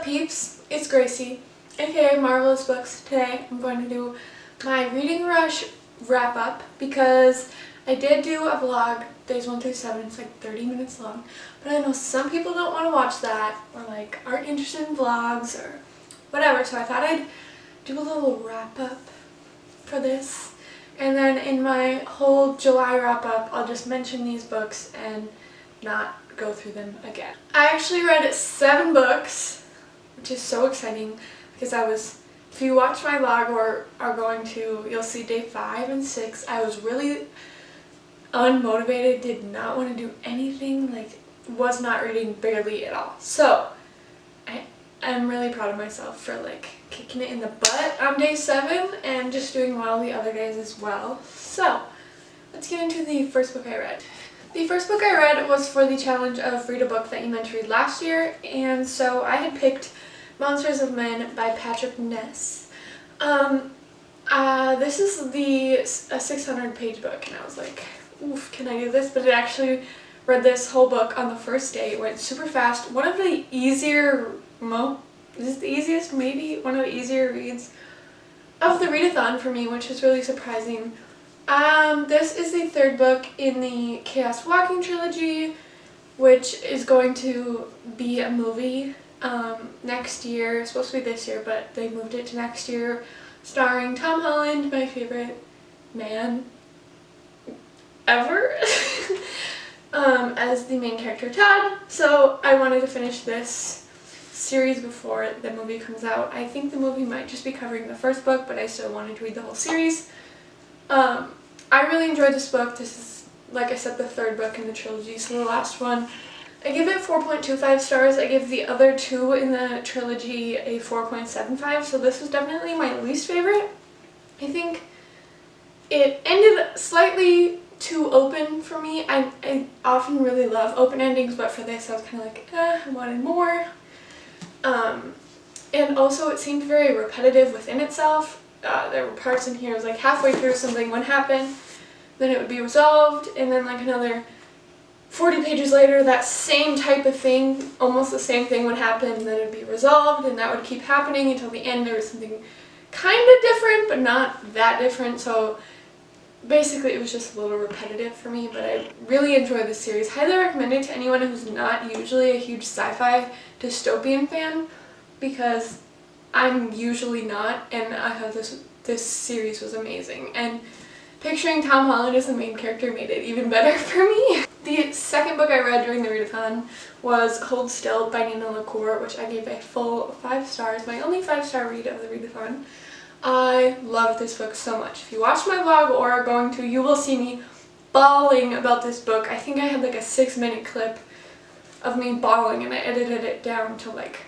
up, peeps? It's Gracie, aka Marvelous Books. Today I'm going to do my reading rush wrap up because I did do a vlog days 1 through 7. It's like 30 minutes long, but I know some people don't want to watch that or like aren't interested in vlogs or whatever, so I thought I'd do a little wrap up for this, and then in my whole July wrap up I'll just mention these books and not go through them again. I actually read 7 books, which is so exciting because if you watch my vlog or are going to, you'll see day 5 and 6. I was really unmotivated, did not want to do anything, like was not reading barely at all. So I'm really proud of myself for like kicking it in the butt on day 7 and just doing well the other days as well. So let's get into the first book I read. The first book I read was for the challenge of read a book that you meant to read last year, and so I had picked Monsters of Men by Patrick Ness. This is a 600-page book, and I was like, oof, can I do this? But I actually read this whole book on the first day. It went super fast. One of the easier, this is the easiest, maybe one of the easier reads of the readathon for me, which is really surprising. This is the 3rd book in the Chaos Walking trilogy, which is going to be a movie next year. It's supposed to be this year, but they moved it to next year, starring Tom Holland, my favorite man ever, as the main character Todd. So I wanted to finish this series before the movie comes out. I think the movie might just be covering the 1st book, but I still wanted to read the whole series. I really enjoyed this book. This is, like I said, the 3rd book in the trilogy, so the last one. I give it 4.25 stars. I give the other 2 in the trilogy a 4.75, so this was definitely my least favorite. I think it ended slightly too open for me. I often really love open endings, but for this I was kind of like, I wanted more. And also it seemed very repetitive within itself. There were parts in here, it was like halfway through something would happen, then it would be resolved, and then like another 40 pages later that same type of thing, almost the same thing would happen, and then it would be resolved, and that would keep happening until the end there was something kind of different, but not that different. So basically it was just a little repetitive for me, but I really enjoyed this series. Highly recommend it to anyone who's not usually a huge sci-fi dystopian fan, because I'm usually not, and I thought this series was amazing, and picturing Tom Holland as the main character made it even better for me. The 2nd book I read during the readathon was Hold Still by Nina LaCour, which I gave a full 5 stars, my only 5-star read of the readathon. I love this book so much. If you watch my vlog or are going to, you will see me bawling about this book. I think I had like a 6-minute clip of me bawling, and I edited it down to like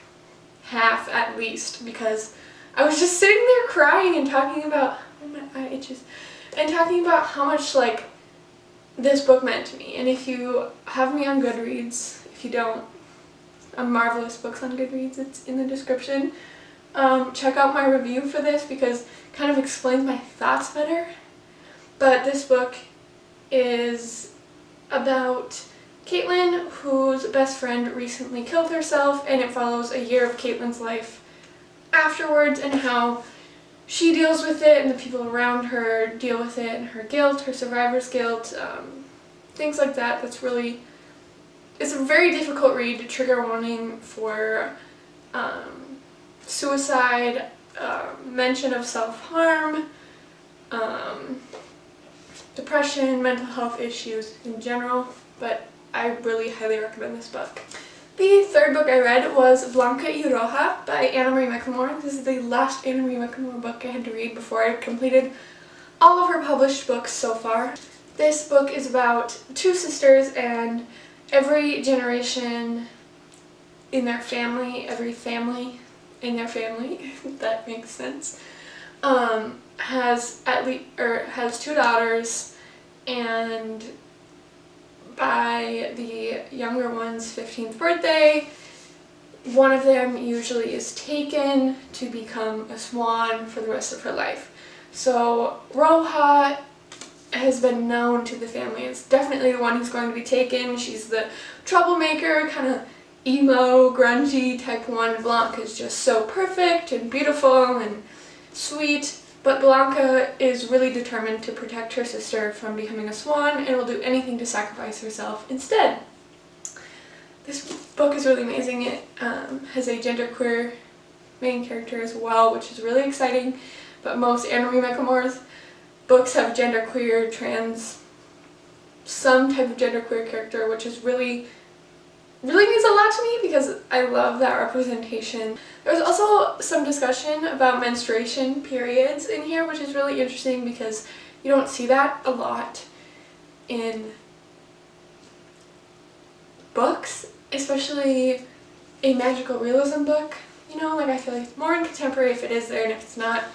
half at least, because I was just sitting there crying and talking about, oh my eye itches, and talking about how much like this book meant to me. And if you have me on Goodreads, if you don't, I'm Marvelous Books on Goodreads, it's in the description. Check out my review for this because it kind of explains my thoughts better. But this book is about Caitlin, whose best friend recently killed herself, and it follows a year of Caitlin's life afterwards and how she deals with it and the people around her deal with it, and her guilt, her survivor's guilt, things like that. It's a very difficult read. Trigger warning for suicide, mention of self-harm, depression, mental health issues in general, but I really highly recommend this book. The 3rd book I read was Blanca y Roja by Anna Marie McLemore. This is the last Anna Marie McLemore book I had to read before I completed all of her published books so far. This book is about 2 sisters, and every generation in their family, every family in their family, if that makes sense, has 2 daughters, and by the younger one's 15th birthday, one of them usually is taken to become a swan for the rest of her life. So Roja has been known to the family as definitely the one who's going to be taken. She's the troublemaker, kind of emo, grungy type one. Blanca is just so perfect and beautiful and sweet, but Blanca is really determined to protect her sister from becoming a swan and will do anything to sacrifice herself instead. This book is really amazing. It has a genderqueer main character as well, which is really exciting, but most Anne Marie McLemore's books have genderqueer, trans, some type of genderqueer character, which is really means a lot to me because I love that representation. There's also some discussion about menstruation periods in here, which is really interesting because you don't see that a lot in books, especially a magical realism book. You know, like I feel like more in contemporary if it is there, and if it's not,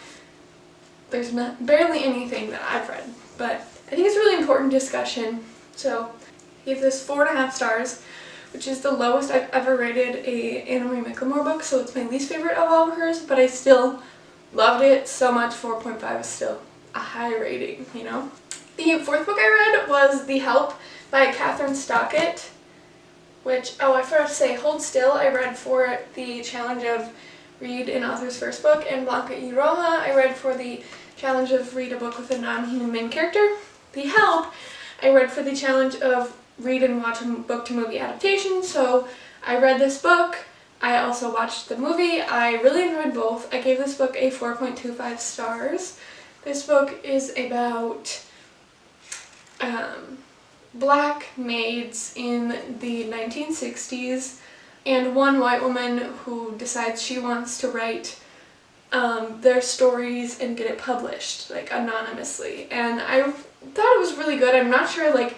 there's barely anything that I've read. But I think it's a really important discussion. So I give this 4.5 stars, which is the lowest I've ever rated a Anne Marie McLemore book, so it's my least favorite of all of hers, but I still loved it so much. 4.5 is still a high rating, you know? The fourth book I read was The Help by Catherine Stockett, which, oh, I forgot to say, Hold Still I read for the challenge of read an author's first book, and Blanca y Roja I read for the challenge of read a book with a non-human main character. The Help I read for the challenge of read and watch a book to movie adaptation, so I read this book. I also watched the movie. I really enjoyed both. I gave this book a 4.25 stars. This book is about black maids in the 1960s and one white woman who decides she wants to write their stories and get it published, like, anonymously. And I thought it was really good. I'm not sure, like,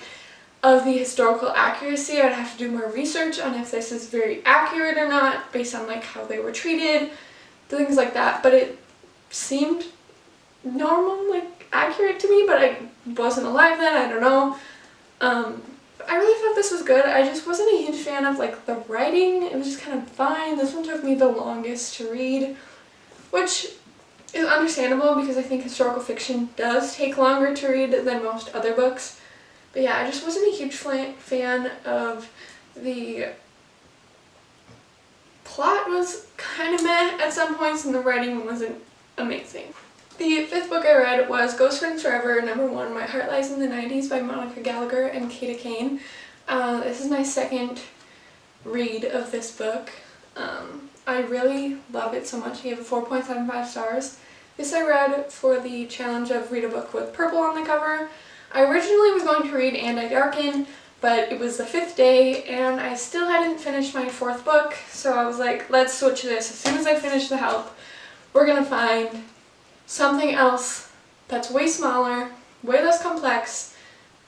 of the historical accuracy. I'd have to do more research on if this is very accurate or not, based on, like, how they were treated, things like that. But it seemed normal, like, accurate to me, but I wasn't alive then, I don't know. I really thought this was good. I just wasn't a huge fan of, like, the writing. It was just kind of fine. This one took me the longest to read, which is understandable because I think historical fiction does take longer to read than most other books. But yeah, I just wasn't a huge fan of the plot. Was kind of meh at some points, and the writing wasn't amazing. The fifth book I read was Ghost Friends Forever, #1, My Heart Lies in the 90s by Monica Gallagher and Kata Kane. This is my second read of this book. I really love it so much. I gave it 4.75 stars. This I read for the challenge of read a book with purple on the cover. I originally was going to read And I Darken, but it was the 5th day and I still hadn't finished my 4th book, so I was like, let's switch this. As soon as I finish The Help, we're gonna find something else that's way smaller, way less complex,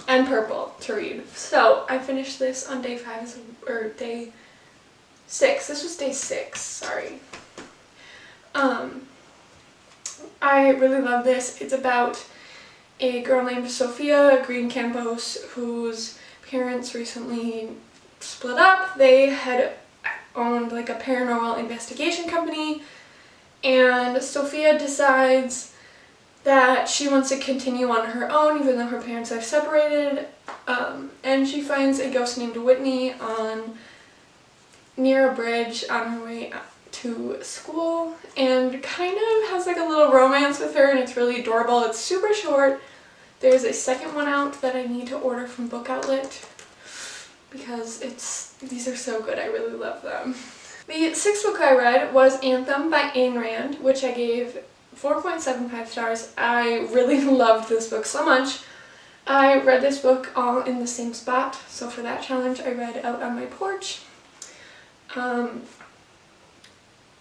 and purple to read. So I finished this on day 5, or day 6. This was day 6, sorry. I really love this. It's about a girl named Sophia Green Campos whose parents recently split up. They had owned, like, a paranormal investigation company, and Sophia decides that she wants to continue on her own even though her parents are separated, and she finds a ghost named Whitney near a bridge on her way to school, and kind of has, like, a little romance with her, and it's really adorable. It's super short. There's a second one out that I need to order from Book Outlet because these are so good. I really love them. The 6th book I read was Anthem by Ayn Rand, which I gave 4.75 stars. I really loved this book so much. I read this book all in the same spot, so for that challenge I read out on my porch.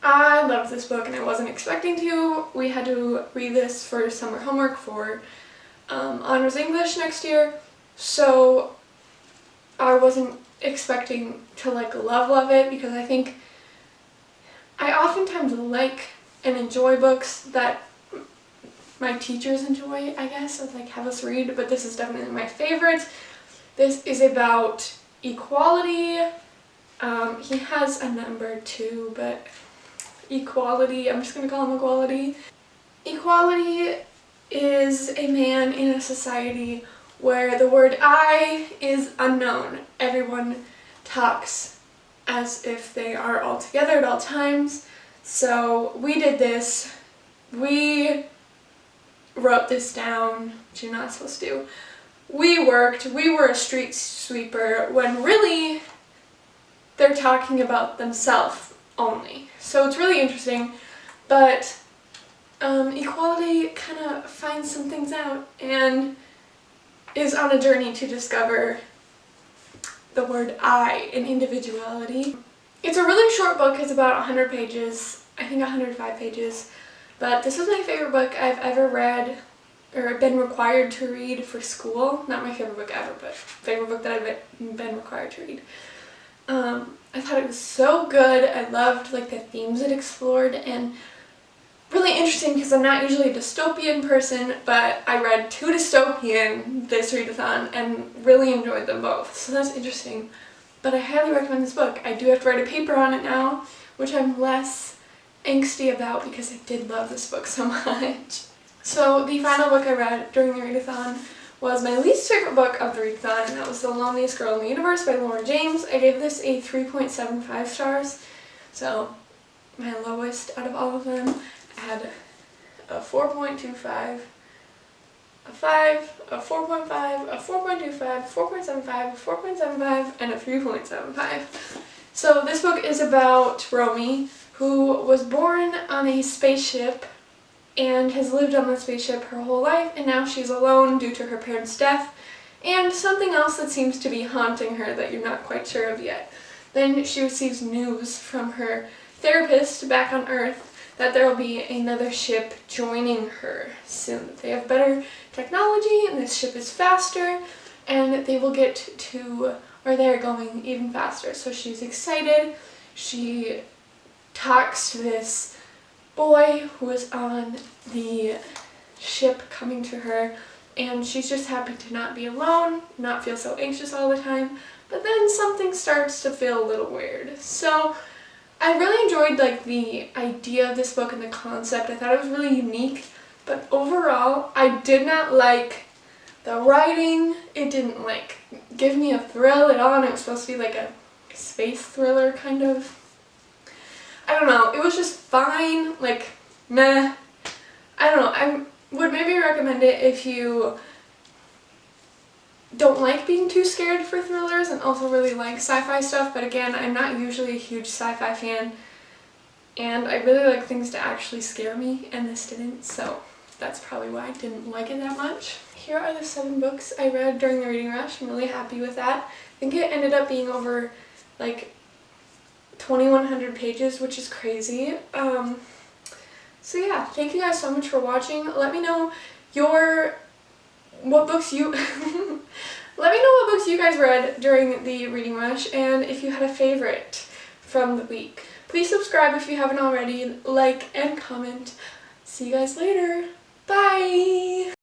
I loved this book and I wasn't expecting to. We had to read this for summer homework for honors English next year, so I wasn't expecting to, like, love it, because I think I oftentimes like and enjoy books that my teachers enjoy, I guess, or, like, have us read, but this is definitely my favorite. This is about equality. He has a number 2, but equality, I'm just going to call him Equality. Equality is a man in a society where the word I is unknown. Everyone talks as if they are all together at all times. So we did this. We wrote this down, which you're not supposed to do. We were a street sweeper, when really they're talking about themselves only. So it's really interesting, but equality kind of finds some things out and is on a journey to discover the word I in individuality. It's a really short book. It's about 100 pages, I think 105 pages, but this was my favorite book I've ever read or been required to read for school. Not my favorite book ever, but favorite book that I've been required to read. I thought it was so good. I loved like the themes it explored, and really interesting because I'm not usually a dystopian person, but I read 2 dystopian this readathon and really enjoyed them both, so that's interesting. But I highly recommend this book. I do have to write a paper on it now, which I'm less angsty about because I did love this book so much. So the final book I read during the readathon was my least favorite book of the readathon, and that was The Loneliest Girl in the Universe by Lauren James. I gave this a 3.75 stars, so my lowest out of all of them. I had a 4.25, a 5, a 4.5, a 4.25, 4.75, a 4.75, and a 3.75. So this book is about Romy, who was born on a spaceship and has lived on the spaceship her whole life, and now she's alone due to her parents' death and something else that seems to be haunting her that you're not quite sure of yet. Then she receives news from her therapist back on Earth that there will be another ship joining her soon. They have better technology and this ship is faster, and they will get to where they're going even faster. So she's excited. She talks to this boy who is on the ship coming to her, and she's just happy to not be alone, not feel so anxious all the time. But then something starts to feel a little weird. So I really enjoyed like the idea of this book and the concept. I thought it was really unique, but overall I did not like the writing. It didn't like give me a thrill at all, and it was supposed to be like a space thriller kind of. I don't know, it was just fine, like meh. I don't know, I would maybe recommend it if you don't like being too scared for thrillers and also really like sci-fi stuff, but again, I'm not usually a huge sci-fi fan, and I really like things to actually scare me, and this didn't, so that's probably why I didn't like it that much. Here are the 7 books I read during the reading rush. I'm really happy with that. I think it ended up being over like 2,100 pages, which is crazy. So yeah, thank you guys so much for watching. Let me know what books you let me know what books you guys read during the reading rush, and if you had a favorite from the week. Please subscribe if you haven't already, like and comment. See you guys later. Bye!